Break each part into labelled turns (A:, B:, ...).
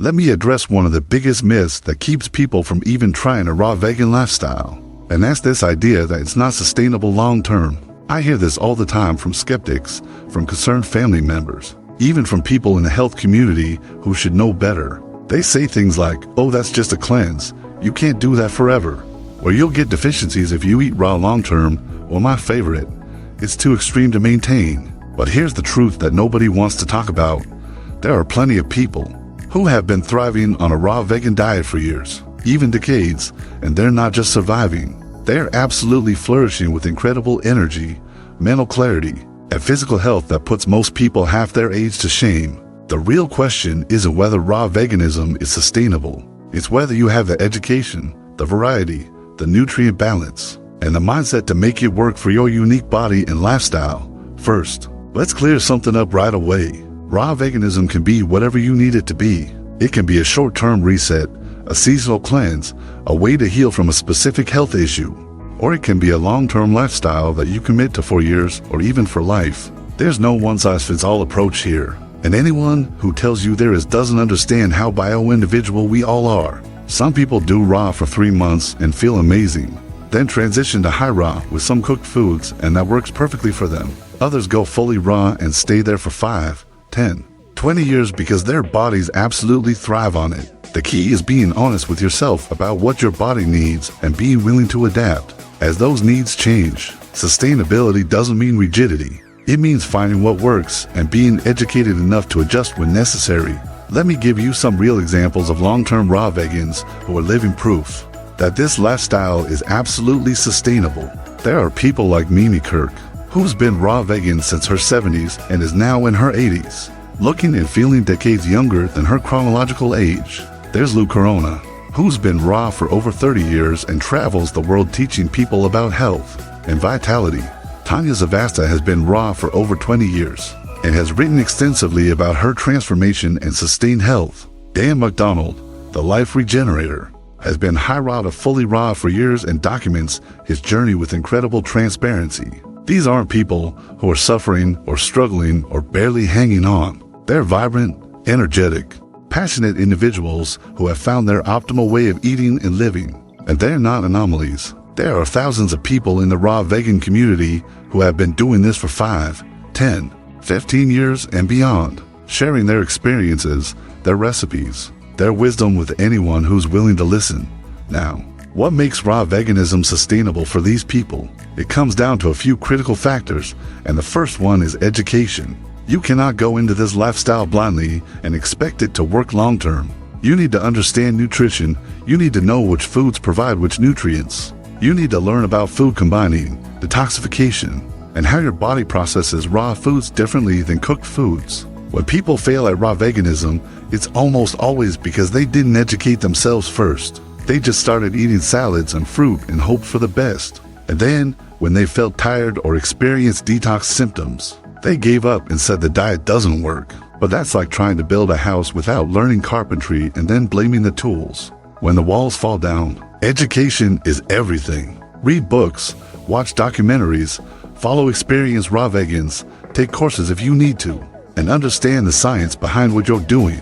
A: let me address one of the biggest myths that keeps people from even trying a raw vegan lifestyle. And that's this idea that it's not sustainable long-term. I hear this all the time from skeptics, from concerned family members, even from people in the health community who should know better. They say things like, oh, that's just a cleanse. You can't do that forever. Or you'll get deficiencies if you eat raw long-term. Or my favorite, it's too extreme to maintain. But here's the truth that nobody wants to talk about. There are plenty of people who have been thriving on a raw vegan diet for years, even decades, and they're not just surviving. They're absolutely flourishing with incredible energy, mental clarity, and physical health that puts most people half their age to shame. The real question isn't whether raw veganism is sustainable. It's whether you have the education, the variety, the nutrient balance, and the mindset to make it work for your unique body and lifestyle. First, let's clear something up right away. Raw veganism can be whatever you need it to be. It can be a short-term reset, a seasonal cleanse, a way to heal from a specific health issue. Or it can be a long-term lifestyle that you commit to for years or even for life. There's no one-size-fits-all approach here. And anyone who tells you there is doesn't understand how bio-individual we all are. Some people do raw for 3 months and feel amazing, then transition to high raw with some cooked foods, and that works perfectly for them. Others go fully raw and stay there for 5, 10, 20 years because their bodies absolutely thrive on it. The key is being honest with yourself about what your body needs and being willing to adapt as those needs change. Sustainability doesn't mean rigidity. It means finding what works and being educated enough to adjust when necessary. Let me give you some real examples of long-term raw vegans who are living proof that this lifestyle is absolutely sustainable. There are people like Mimi Kirk, who's been raw vegan since her 70s and is now in her 80s, looking and feeling decades younger than her chronological age. There's Lou Corona, who's been raw for over 30 years and travels the world teaching people about health and vitality. Tanya Zavasta has been raw for over 20 years and has written extensively about her transformation and sustained health. Dan McDonald, the life regenerator, has been high raw to fully raw for years and documents his journey with incredible transparency. These aren't people who are suffering or struggling or barely hanging on. They're vibrant, energetic, passionate individuals who have found their optimal way of eating and living. And they're not anomalies. There are thousands of people in the raw vegan community who have been doing this for 5, 10, 15 years and beyond, sharing their experiences, their recipes, their wisdom with anyone who's willing to listen. Now, what makes raw veganism sustainable for these people? It comes down to a few critical factors, and the first one is education. You cannot go into this lifestyle blindly and expect it to work long-term. You need to understand nutrition. You need to know which foods provide which nutrients. You need to learn about food combining, detoxification, and how your body processes raw foods differently than cooked foods. When people fail at raw veganism, it's almost always because they didn't educate themselves first. They just started eating salads and fruit and hoped for the best. And then, when they felt tired or experienced detox symptoms, they gave up and said the diet doesn't work. But that's like trying to build a house without learning carpentry and then blaming the tools. When the walls fall down, education is everything. Read books, watch documentaries, follow experienced raw vegans, take courses if you need to, and understand the science behind what you're doing.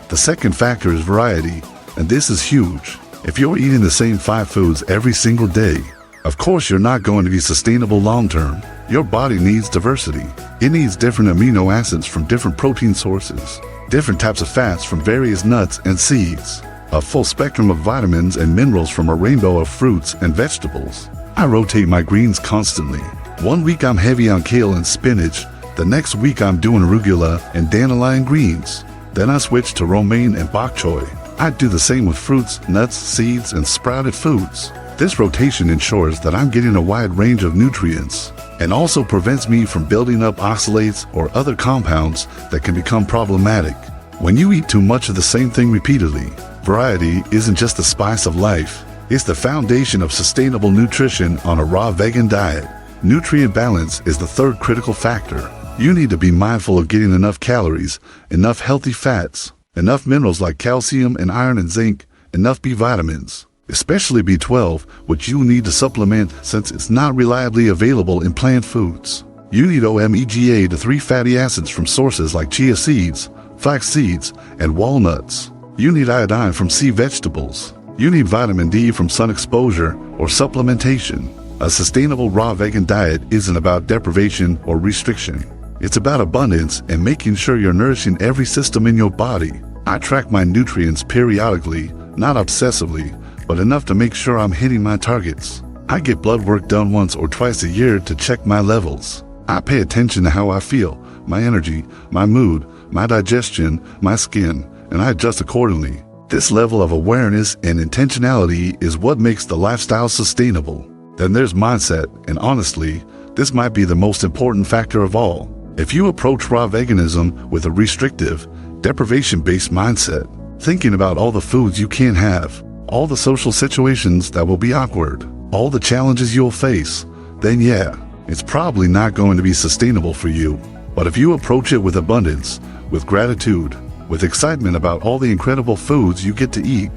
A: The second factor is variety, and this is huge. If you're eating the same 5 foods every single day, of course you're not going to be sustainable long-term. Your body needs diversity. It needs different amino acids from different protein sources, different types of fats from various nuts and seeds, a full spectrum of vitamins and minerals from a rainbow of fruits and vegetables. I rotate my greens constantly. One week I'm heavy on kale and spinach. The next week I'm doing arugula and dandelion greens. Then I switch to romaine and bok choy. I do the same with fruits, nuts, seeds, and sprouted foods. This rotation ensures that I'm getting a wide range of nutrients and also prevents me from building up oxalates or other compounds that can become problematic. When you eat too much of the same thing repeatedly, variety isn't just the spice of life. It's the foundation of sustainable nutrition on a raw vegan diet. Nutrient balance is the third critical factor. You need to be mindful of getting enough calories, enough healthy fats, enough minerals like calcium and iron and zinc, enough B vitamins, especially B12, which you need to supplement since it's not reliably available in plant foods. You need omega-3 fatty acids from sources like chia seeds, flax seeds, and walnuts. You need iodine from sea vegetables. You need vitamin D from sun exposure or supplementation. A sustainable raw vegan diet isn't about deprivation or restriction. It's about abundance and making sure you're nourishing every system in your body. I track my nutrients periodically, not obsessively, but enough to make sure I'm hitting my targets. I get blood work done once or twice a year to check my levels. I pay attention to how I feel, my energy, my mood, my digestion, my skin, and I adjust accordingly. This level of awareness and intentionality is what makes the lifestyle sustainable. Then there's mindset, and honestly, this might be the most important factor of all. If you approach raw veganism with a restrictive, deprivation-based mindset, thinking about all the foods you can't have, all the social situations that will be awkward, all the challenges you'll face, then yeah, it's probably not going to be sustainable for you. But if you approach it with abundance, with gratitude, with excitement about all the incredible foods you get to eat,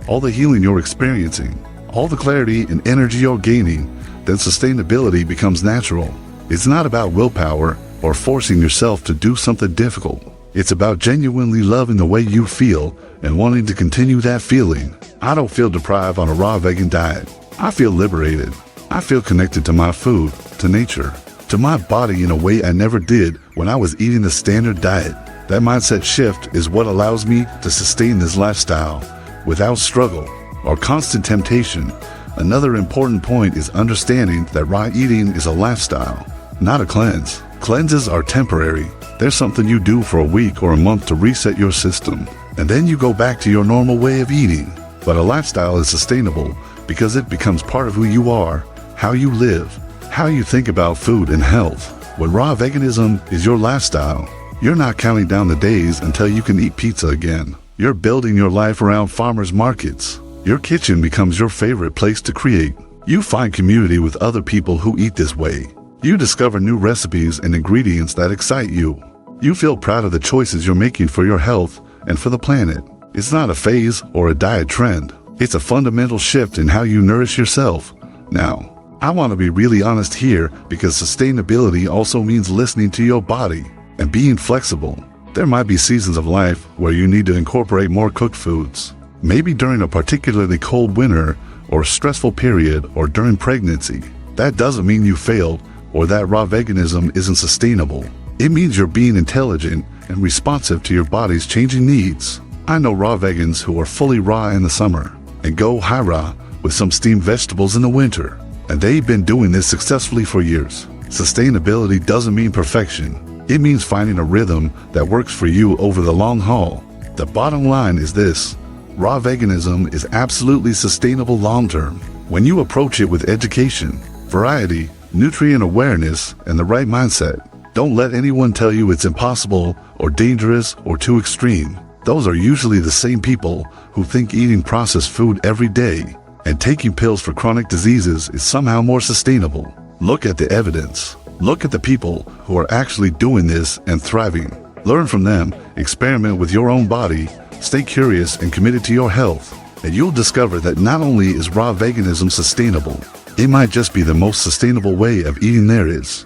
A: all the healing you're experiencing, all the clarity and energy you're gaining, then sustainability becomes natural. It's not about willpower or forcing yourself to do something difficult. It's about genuinely loving the way you feel and wanting to continue that feeling. I don't feel deprived on a raw vegan diet. I feel liberated. I feel connected to my food, to nature, to my body in a way I never did when I was eating the standard diet. That mindset shift is what allows me to sustain this lifestyle without struggle or constant temptation. Another important point is understanding that raw eating is a lifestyle, not a cleanse. Cleanses are temporary. There's something you do for a week or a month to reset your system, and then you go back to your normal way of eating. But a lifestyle is sustainable because it becomes part of who you are, how you live, how you think about food and health. When raw veganism is your lifestyle, you're not counting down the days until you can eat pizza again. You're building your life around farmers markets. Your kitchen becomes your favorite place to create. You find community with other people who eat this way. You discover new recipes and ingredients that excite you. You feel proud of the choices you're making for your health and for the planet. It's not a phase or a diet trend. It's a fundamental shift in how you nourish yourself. Now, I want to be really honest here because sustainability also means listening to your body and being flexible. There might be seasons of life where you need to incorporate more cooked foods. Maybe during a particularly cold winter or stressful period or during pregnancy. That doesn't mean you failed or that raw veganism isn't sustainable. It means you're being intelligent and responsive to your body's changing needs. I know raw vegans who are fully raw in the summer and go high raw with some steamed vegetables in the winter. And they've been doing this successfully for years. Sustainability doesn't mean perfection. It means finding a rhythm that works for you over the long haul. The bottom line is this: raw veganism is absolutely sustainable long-term. When you approach it with education, variety, nutrient awareness, and the right mindset. Don't let anyone tell you it's impossible or dangerous or too extreme. Those are usually the same people who think eating processed food every day and taking pills for chronic diseases is somehow more sustainable. Look at the evidence. Look at the people who are actually doing this and thriving. Learn from them, experiment with your own body, stay curious and committed to your health, and you'll discover that not only is raw veganism sustainable, it might just be the most sustainable way of eating there is.